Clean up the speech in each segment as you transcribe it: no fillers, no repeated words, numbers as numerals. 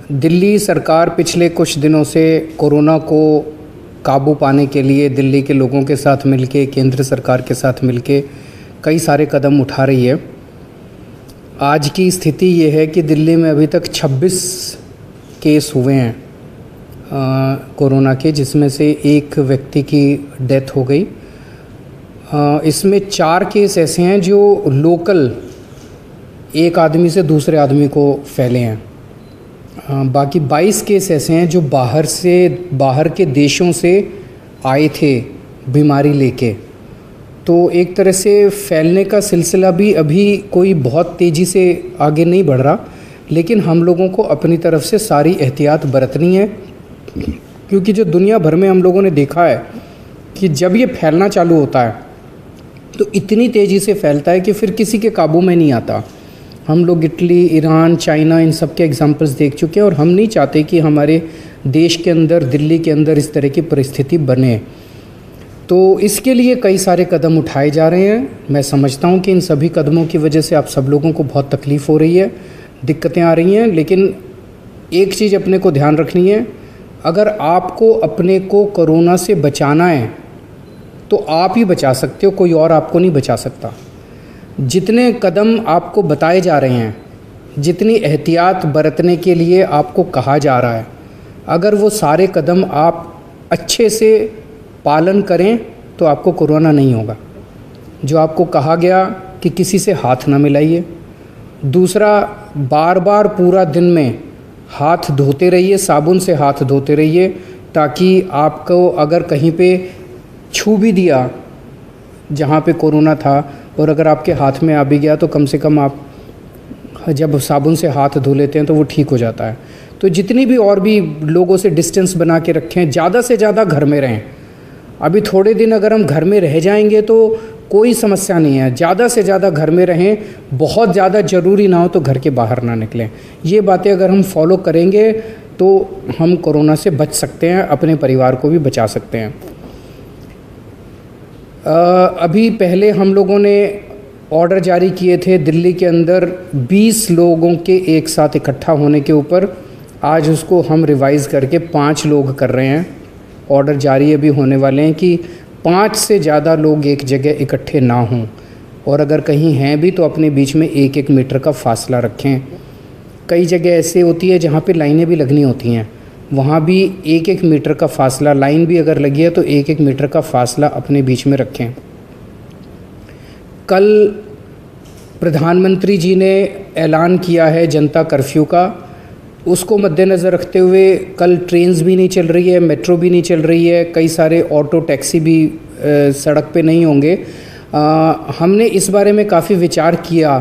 दिल्ली सरकार पिछले कुछ दिनों से कोरोना को काबू पाने के लिए दिल्ली के लोगों के साथ मिलके, केंद्र सरकार के साथ मिलके कई सारे कदम उठा रही है। आज की स्थिति ये है कि दिल्ली में अभी तक 26 केस हुए हैं कोरोना के, जिसमें से एक व्यक्ति की डेथ हो गई। इसमें 4 केस ऐसे हैं जो लोकल एक आदमी से दूसरे आदमी को फैले हैं। बाकी 22 केस ऐसे हैं जो बाहर के देशों से आए थे बीमारी लेके। तो एक तरह से फैलने का सिलसिला भी अभी कोई बहुत तेज़ी से आगे नहीं बढ़ रहा, लेकिन हम लोगों को अपनी तरफ से सारी एहतियात बरतनी है, क्योंकि जो दुनिया भर में हम लोगों ने देखा है कि जब ये फैलना चालू होता है तो इतनी तेज़ी से फैलता है कि फिर किसी के काबू में नहीं आता। हम लोग इटली, ईरान, चाइना, इन सब के एग्जाम्पल्स देख चुके हैं और हम नहीं चाहते कि हमारे देश के अंदर, दिल्ली के अंदर इस तरह की परिस्थिति बने। तो इसके लिए कई सारे कदम उठाए जा रहे हैं। मैं समझता हूँ कि इन सभी कदमों की वजह से आप सब लोगों को बहुत तकलीफ़ हो रही है, दिक्कतें आ रही हैं, लेकिन एक चीज़ अपने को ध्यान रखनी है, अगर आपको अपने को कोरोना से बचाना है तो आप ही बचा सकते हो, कोई और आपको नहीं बचा सकता। जितने कदम आपको बताए जा रहे हैं, जितनी एहतियात बरतने के लिए आपको कहा जा रहा है, अगर वो सारे कदम आप अच्छे से पालन करें तो आपको कोरोना नहीं होगा। जो आपको कहा गया कि किसी से हाथ ना मिलाइए, दूसरा बार बार पूरा दिन में हाथ धोते रहिए, साबुन से हाथ धोते रहिए, ताकि आपको अगर कहीं पे छू भी दिया जहाँ पे कोरोना था और अगर आपके हाथ में आ भी गया तो कम से कम आप जब साबुन से हाथ धो लेते हैं तो वो ठीक हो जाता है। तो जितनी भी और भी लोगों से डिस्टेंस बना के रखें, ज़्यादा से ज़्यादा घर में रहें। अभी थोड़े दिन अगर हम घर में रह जाएंगे तो कोई समस्या नहीं है, ज़्यादा से ज़्यादा घर में रहें। बहुत ज़्यादा ज़रूरी ना हो तो घर के बाहर ना निकलें। ये बातें अगर हम फॉलो करेंगे तो हम कोरोना से बच सकते हैं, अपने परिवार को भी बचा सकते हैं। अभी पहले हम लोगों ने ऑर्डर जारी किए थे दिल्ली के अंदर 20 लोगों के एक साथ इकट्ठा होने के ऊपर। आज उसको हम रिवाइज़ करके 5 लोग कर रहे हैं। ऑर्डर जारी अभी होने वाले हैं कि 5 से ज़्यादा लोग एक जगह इकट्ठे ना हों, और अगर कहीं हैं भी तो अपने बीच में 1-1 मीटर का फासला रखें। कई जगह ऐसे होती है जहाँ पे लाइनें भी लगनी होती हैं, वहाँ भी 1-1 मीटर का फासला, लाइन भी अगर लगी है तो 1-1 मीटर का फासला अपने बीच में रखें। कल प्रधानमंत्री जी ने ऐलान किया है जनता कर्फ्यू का, उसको मद्देनज़र रखते हुए कल ट्रेन्स भी नहीं चल रही है, मेट्रो भी नहीं चल रही है, कई सारे ऑटो टैक्सी भी सड़क पे नहीं होंगे। हमने इस बारे में काफ़ी विचार किया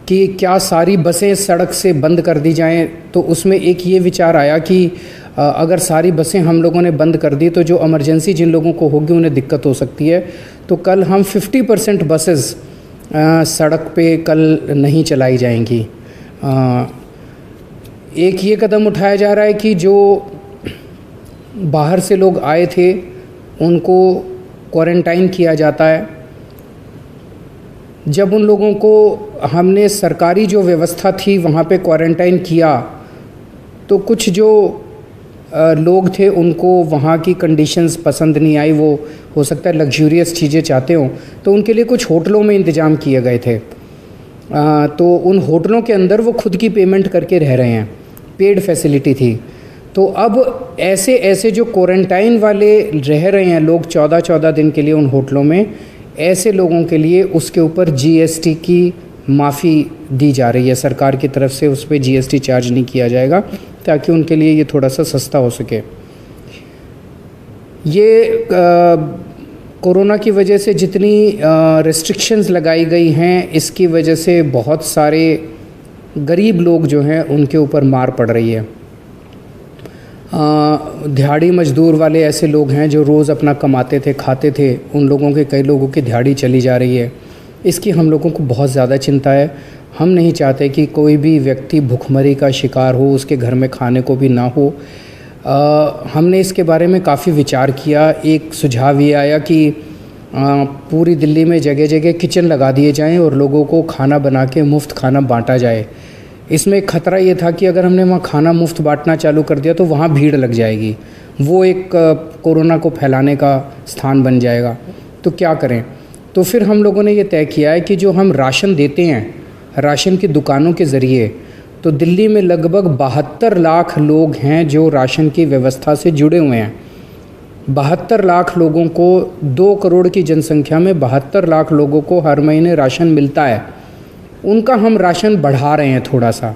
कि क्या सारी बसें सड़क से बंद कर दी जाएं। तो उसमें एक ये विचार आया कि अगर सारी बसें हम लोगों ने बंद कर दी तो जो इमरजेंसी जिन लोगों को होगी उन्हें दिक्कत हो सकती है। तो कल हम 50% बसेस सड़क पे कल नहीं चलाई जाएंगी। एक ये कदम उठाया जा रहा है कि जो बाहर से लोग आए थे उनको क्वारंटाइन किया जाता है। जब उन लोगों को हमने सरकारी जो व्यवस्था थी वहाँ पे क्वारंटाइन किया तो कुछ जो लोग थे उनको वहाँ की कंडीशंस पसंद नहीं आई। वो हो सकता है लग्जूरियस चीज़ें चाहते हों, तो उनके लिए कुछ होटलों में इंतज़ाम किए गए थे। तो उन होटलों के अंदर वो खुद की पेमेंट करके रह रहे हैं, पेड फैसिलिटी थी। तो अब ऐसे जो क्वारंटाइन वाले रह रहे हैं लोग 14-14 दिन के लिए उन होटलों में, ऐसे लोगों के लिए उसके ऊपर जीएसटी की माफ़ी दी जा रही है सरकार की तरफ से। उस पर जीएसटी चार्ज नहीं किया जाएगा ताकि उनके लिए ये थोड़ा सा सस्ता हो सके। ये कोरोना की वजह से जितनी रिस्ट्रिक्शंस लगाई गई हैं, इसकी वजह से बहुत सारे गरीब लोग जो हैं उनके ऊपर मार पड़ रही है। दिहाड़ी मजदूर वाले ऐसे लोग हैं जो रोज़ अपना कमाते थे, खाते थे, उन लोगों के, कई लोगों की दिहाड़ी चली जा रही है। इसकी हम लोगों को बहुत ज़्यादा चिंता है। हम नहीं चाहते कि कोई भी व्यक्ति भुखमरी का शिकार हो, उसके घर में खाने को भी ना हो। हमने इसके बारे में काफ़ी विचार किया। एक सुझाव ये आया कि पूरी दिल्ली में जगह जगह किचन लगा दिए जाएं और लोगों को खाना बना के मुफ्त खाना बांटा जाए। इसमें एक खतरा ये था कि अगर हमने वहाँ खाना मुफ्त बांटना चालू कर दिया तो वहाँ भीड़ लग जाएगी, वो एक कोरोना को फैलाने का स्थान बन जाएगा। तो क्या करें? तो फिर हम लोगों ने ये तय किया है कि जो हम राशन देते हैं राशन की दुकानों के ज़रिए, तो दिल्ली में लगभग 72 लाख लोग हैं जो राशन की व्यवस्था से जुड़े हुए हैं। 72 लाख लोगों को, 2 करोड़ की जनसंख्या में 72 लाख लोगों को हर महीने राशन मिलता है। उनका हम राशन बढ़ा रहे हैं थोड़ा सा।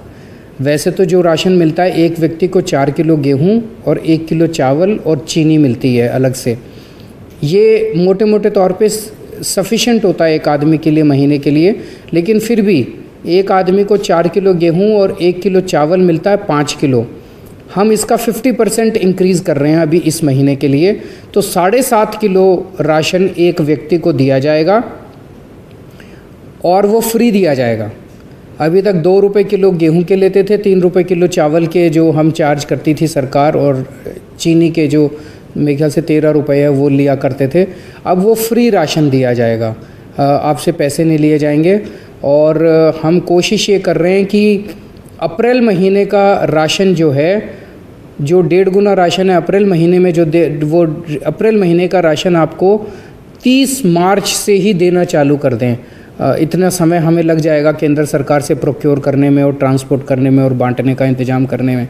वैसे तो जो राशन मिलता है, एक व्यक्ति को 4 किलो गेहूं और 1 किलो चावल और चीनी मिलती है अलग से। ये मोटे मोटे तौर पे सफिशेंट होता है एक आदमी के लिए महीने के लिए, लेकिन फिर भी एक आदमी को 4 किलो गेहूं और 1 किलो चावल मिलता है 5 किलो। हम इसका 50% इंक्रीज़ कर रहे हैं अभी इस महीने के लिए, तो 7.5 किलो राशन एक व्यक्ति को दिया जाएगा और वो फ्री दिया जाएगा। अभी तक 2 रुपये किलो गेहूं के लेते थे, 3 रुपये किलो चावल के जो हम चार्ज करती थी सरकार, और चीनी के जो मेरे ख्याल से 13 रुपये है वो लिया करते थे। अब वो फ्री राशन दिया जाएगा, आपसे पैसे नहीं लिए जाएंगे। और हम कोशिश ये कर रहे हैं कि अप्रैल महीने का राशन जो है, जो 1.5 गुना राशन है अप्रैल महीने में, वो अप्रैल महीने का राशन आपको 30 मार्च से ही देना चालू कर दें। इतना समय हमें लग जाएगा केंद्र सरकार से प्रोक्योर करने में और ट्रांसपोर्ट करने में और बांटने का इंतज़ाम करने में,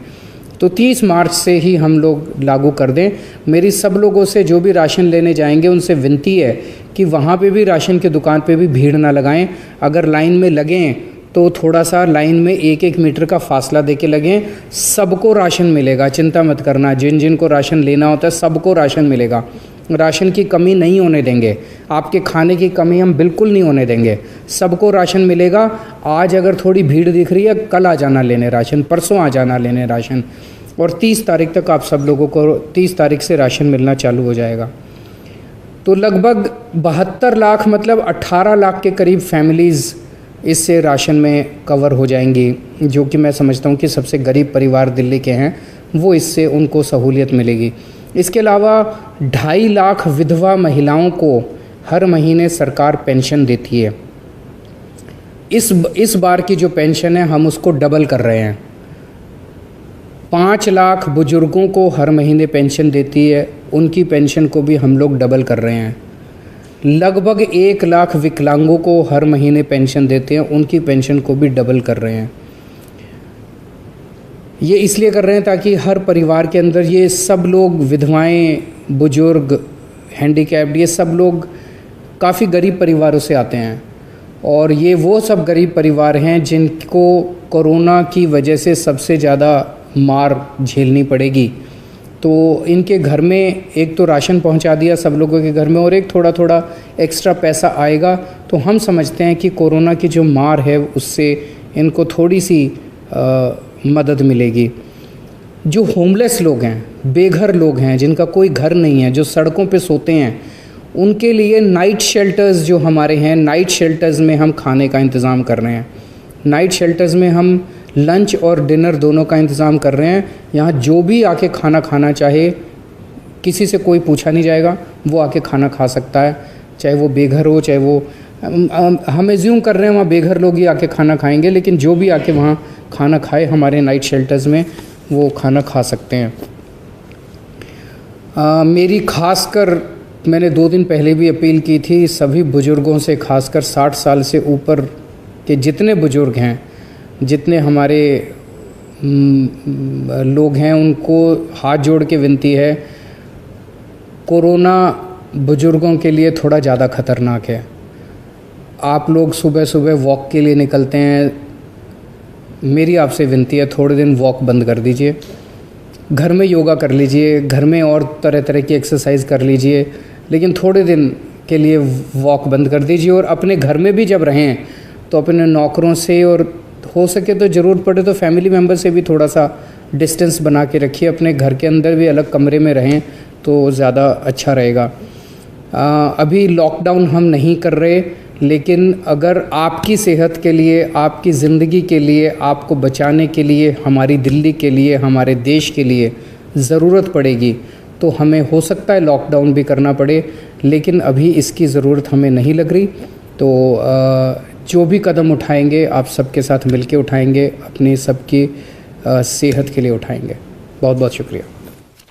तो 30 मार्च से ही हम लोग लागू कर दें। मेरी सब लोगों से जो भी राशन लेने जाएंगे उनसे विनती है कि वहाँ पे भी राशन की दुकान पे भी भीड़ ना लगाएं। अगर लाइन में लगें तो थोड़ा सा लाइन में 1-1 मीटर का फासला दे के लगें। सबको राशन मिलेगा, चिंता मत करना। जिन जिन को राशन लेना होता है सबको राशन मिलेगा। राशन की कमी नहीं होने देंगे, आपके खाने की कमी हम बिल्कुल नहीं होने देंगे, सबको राशन मिलेगा। आज अगर थोड़ी भीड़ दिख रही है, कल आ जाना लेने राशन, परसों आ जाना लेने राशन, और 30 तारीख तक आप सब लोगों को 30 तारीख से राशन मिलना चालू हो जाएगा। तो लगभग 72 लाख मतलब 18 लाख के करीब फैमिलीज़ इससे राशन में कवर हो जाएंगी, जो कि मैं समझता हूँ कि सबसे गरीब परिवार दिल्ली के हैं, वो इससे उनको सहूलियत मिलेगी। इसके अलावा 2.5 लाख विधवा महिलाओं को हर महीने सरकार पेंशन देती है। इस बार की जो पेंशन है हम उसको डबल कर रहे हैं। 5 लाख बुजुर्गों को हर महीने पेंशन देती है, उनकी पेंशन को भी हम लोग डबल कर रहे हैं। लगभग 1 लाख विकलांगों को हर महीने पेंशन देते हैं, उनकी पेंशन को भी डबल कर रहे हैं। ये इसलिए कर रहे हैं ताकि हर परिवार के अंदर ये सब लोग, विधवाएं, बुजुर्ग, हैंडीकैप्ड, ये सब लोग काफ़ी गरीब परिवारों से आते हैं, और ये वो सब गरीब परिवार हैं जिनको कोरोना की वजह से सबसे ज़्यादा मार झेलनी पड़ेगी। तो इनके घर में एक तो राशन पहुंचा दिया सब लोगों के घर में, और एक थोड़ा थोड़ा एक्स्ट्रा पैसा आएगा, तो हम समझते हैं कि कोरोना की जो मार है उससे इनको थोड़ी सी मदद मिलेगी। जो होमलेस लोग हैं, बेघर लोग हैं, जिनका कोई घर नहीं है, जो सड़कों पे सोते हैं, उनके लिए नाइट शेल्टर्स जो हमारे हैं, नाइट शेल्टर्स में हम खाने का इंतज़ाम कर रहे हैं। नाइट शेल्टर्स में हम लंच और डिनर दोनों का इंतज़ाम कर रहे हैं। यहाँ जो भी आके खाना खाना चाहे, किसी से कोई पूछा नहीं जाएगा, वो आके खाना खा सकता है, चाहे वो बेघर हो, चाहे वो, हम एज्यूम कर रहे हैं वहाँ बेघर लोग ही आके खाना खाएंगे, लेकिन जो भी आके वहाँ खाना खाए हमारे नाइट शेल्टर्स में, वो खाना खा सकते हैं। मेरी खासकर मैंने 2 दिन पहले भी अपील की थी सभी बुज़ुर्गों से, खासकर 60 साल से ऊपर के जितने बुज़ुर्ग हैं, जितने हमारे लोग हैं, उनको हाथ जोड़ के विनती है, कोरोना बुज़ुर्गों के लिए थोड़ा ज़्यादा ख़तरनाक है। आप लोग सुबह सुबह वॉक के लिए निकलते हैं, मेरी आपसे विनती है थोड़े दिन वॉक बंद कर दीजिए, घर में योगा कर लीजिए, घर में और तरह तरह की एक्सरसाइज कर लीजिए, लेकिन थोड़े दिन के लिए वॉक बंद कर दीजिए। और अपने घर में भी जब रहें तो अपने नौकरों से, और हो सके तो ज़रूरत पड़े तो फैमिली मेम्बर से भी थोड़ा सा डिस्टेंस बना के रखिए। अपने घर के अंदर भी अलग कमरे में रहें तो ज़्यादा अच्छा रहेगा। अभी लॉकडाउन हम नहीं कर रहे, लेकिन अगर आपकी सेहत के लिए, आपकी ज़िंदगी के लिए, आपको बचाने के लिए, हमारी दिल्ली के लिए, हमारे देश के लिए ज़रूरत पड़ेगी तो हमें हो सकता है लॉकडाउन भी करना पड़े, लेकिन अभी इसकी ज़रूरत हमें नहीं लग रही। तो जो भी कदम उठाएंगे आप सबके साथ मिलके उठाएंगे, अपनी सबकी सेहत के लिए उठाएंगे। बहुत बहुत शुक्रिया।